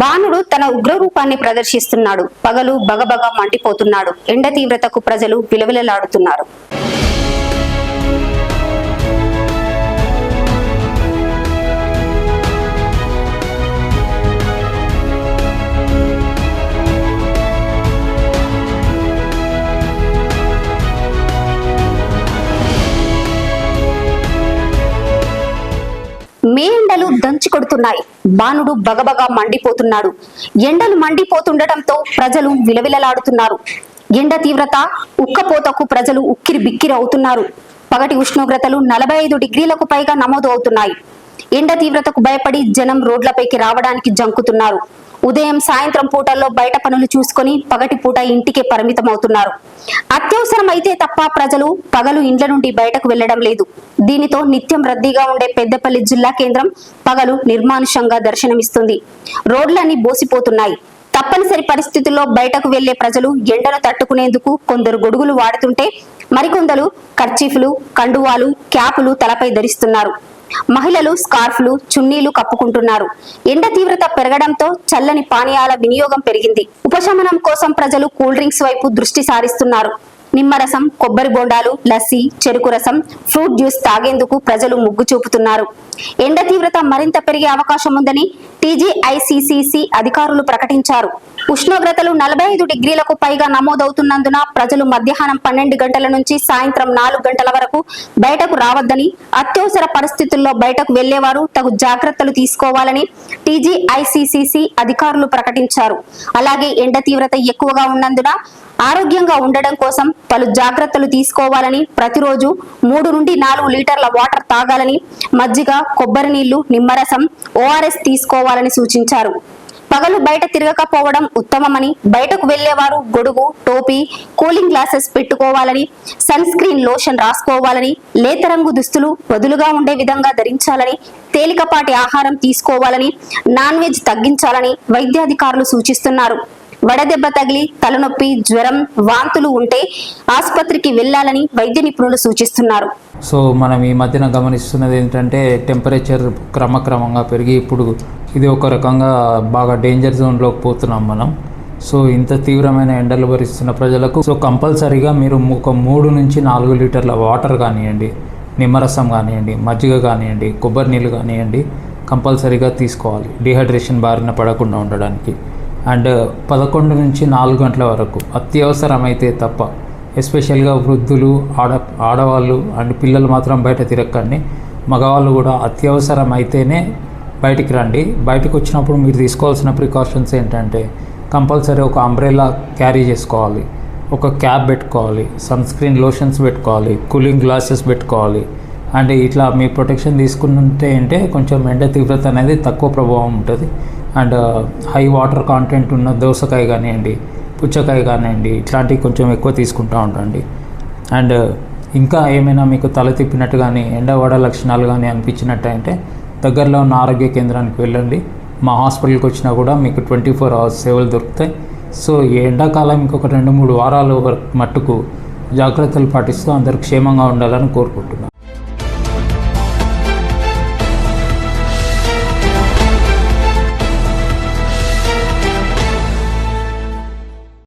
బాణుడు తన ఉగ్రరూపాన్ని ప్రదర్శిస్తున్నాడు. పగలు బగబగ మండిపోతున్నాడు. ఎండ తీవ్రతకు ప్రజలు విలవిలలాడుతున్నారు. మే ఎండలు దంచి కొడుతున్నాయి. బాణుడు బగబగా మండిపోతున్నాడు. ఎండలు మండిపోతుండటంతో ప్రజలు విలవిలలాడుతున్నారు. ఎండ తీవ్రత ఉక్కపోతకు ప్రజలు ఉక్కిరి బిక్కిరి అవుతున్నారు. పగటి ఉష్ణోగ్రతలు 45 డిగ్రీలకు పైగా నమోదు అవుతున్నాయి. ఎండ తీవ్రతకు భయపడి జనం రోడ్లపైకి రావడానికి జంకుతున్నారు. ఉదయం సాయంత్రం పూటల్లో బయట పనులు చూసుకొని పగటి పూట ఇంటికే పరిమితమవుతున్నారు. అత్యవసరం అయితే తప్ప ప్రజలు పగలు ఇండ్ల నుండి బయటకు వెళ్లడం లేదు. దీనితో నిత్యం రద్దీగా ఉండే పెద్దపల్లి జిల్లా కేంద్రం పగలు నిర్మానుషంగా దర్శనమిస్తుంది. రోడ్లన్నీ బోసిపోతున్నాయి. తప్పనిసరి పరిస్థితుల్లో బయటకు వెళ్లే ప్రజలు ఎండను తట్టుకునేందుకు కొందరు గొడుగులు వాడుతుంటే మరికొందరు కర్చీఫ్లు, కండువాలు, క్యాపులు తలపై ధరిస్తున్నారు. మహిళలు స్కార్ఫ్లు, చున్నీలు కప్పుకుంటున్నారు. ఎండ తీవ్రత పెరగడంతో చల్లని పానీయాల వినియోగం పెరిగింది. ఉపశమనం కోసం ప్రజలు కూల్ డ్రింక్స్ వైపు దృష్టి సారిస్తున్నారు. నిమ్మరసం, కొబ్బరి బోండాలు, లస్సీ, చెరుకు రసం, ఫ్రూట్ జ్యూస్ తాగేందుకు ప్రజలు మొగ్గు చూపుతున్నారు. ఎండ తీవ్రత మరింత పెరిగే అవకాశం ఉందని టీజీఐసీసీసీ అధికారులు ప్రకటించారు. ఉష్ణోగ్రతలు 45 డిగ్రీలకు పైగా నమోదవుతున్నందున ప్రజలు మధ్యాహ్నం 12 గంటల నుంచి సాయంత్రం 4 గంటల వరకు బయటకు రావద్దని, అత్యవసర పరిస్థితుల్లో బయటకు వెళ్లేవారు తగు జాగ్రత్తలు తీసుకోవాలని టీజీఐసీసీసీ అధికారులు ప్రకటించారు. అలాగే ఎండ తీవ్రత ఎక్కువగా ఉన్నందున ఆరోగ్యంగా ఉండడం కోసం పలు జాగ్రత్తలు తీసుకోవాలని, ప్రతిరోజు 3 నుండి 4 లీటర్ల వాటర్ తాగాలని, మజ్జిగ, కొబ్బరి నీళ్లు, నిమ్మరసం, ఓఆర్ఎస్ తీసుకోవాలని సూచించారు. పగలు బయట తిరగకపోవడం ఉత్తమమని, బయటకు వెళ్లేవారు గొడుగు, టోపీ, కూలింగ్ గ్లాసెస్ పెట్టుకోవాలని, సన్ స్క్రీన్ లోషన్ రాసుకోవాలని, లేత రంగు దుస్తులు వదులుగా ఉండే విధంగా ధరించాలని, తేలికపాటి ఆహారం తీసుకోవాలని, నాన్ వెజ్ తగ్గించాలని వైద్యాధికారులు సూచిస్తున్నారు. వడదెబ్బ తగిలి తలనొప్పి, జ్వరం, వాంతులు ఉంటే ఆసుపత్రికి వెళ్లాలని వైద్య నిపుణులు సూచిస్తున్నారు. సో మనం ఈ మధ్యన గమనిస్తున్నది ఏంటంటే టెంపరేచర్ క్రమక్రమంగా పెరిగి ఇప్పుడు ఇది ఒక రకంగా బాగా డేంజర్ జోన్లోకి పోతున్నాం మనం. సో ఇంత తీవ్రమైన ఎండలు భరిస్తున్న ప్రజలకు సో కంపల్సరీగా మీరు ఒక 3 నుంచి 4 లీటర్ల వాటర్ కానివ్వండి, నిమ్మరసం కానివ్వండి, మజ్జిగ కానివ్వండి, కొబ్బరి నీళ్ళు కానివ్వండి కంపల్సరీగా తీసుకోవాలి తీసుకోవాలి బారిన పడకుండా ఉండడానికి. అండ్ 11 నుంచి 4 గంటల వరకు అత్యవసరమైతే తప్ప, ఎస్పెషల్గా వృద్ధులు, ఆడవాళ్ళు అండ్ పిల్లలు మాత్రం బయట తిరగకండి. మగవాళ్ళు కూడా అత్యవసరం అయితేనే బయటికి రండి. బయటకు వచ్చినప్పుడు మీరు తీసుకోవాల్సిన ప్రికాషన్స్ ఏంటంటే కంపల్సరీ ఒక అంబ్రెల్లా క్యారీ చేసుకోవాలి, ఒక క్యాప్ పెట్టుకోవాలి, సన్ స్క్రీన్ లోషన్స్ పెట్టుకోవాలి, కూలింగ్ గ్లాసెస్ పెట్టుకోవాలి. అండ్ ఇట్లా మీ ప్రొటెక్షన్ తీసుకుంటే అంటే కొంచెం ఎండ తీవ్రత అనేది తక్కువ ప్రభావం ఉంటుంది. అండ్ హై వాటర్ కాంటెంట్ ఉన్న దోసకాయ కానివ్వండి, పుచ్చకాయ కానివ్వండి ఇట్లాంటివి కొంచెం ఎక్కువ తీసుకుంటూ ఉండండి. అండ్ ఇంకా ఏమైనా మీకు తల తిప్పినట్టు కానీ ఎండవడ లక్షణాలు కానీ అనిపించినట్టు అంటే దగ్గరలో ఉన్న ఆరోగ్య కేంద్రానికి వెళ్ళండి. మా హాస్పిటల్కి వచ్చినా కూడా మీకు 24 అవర్స్ సేవలు దొరుకుతాయి. సో ఈ ఎండాకాలం ఇంకొక 2-3 వారాల వరకు మట్టుకు జాగ్రత్తలు పాటిస్తూ అందరూ క్షేమంగా ఉండాలని కోరుకుంటున్నాను.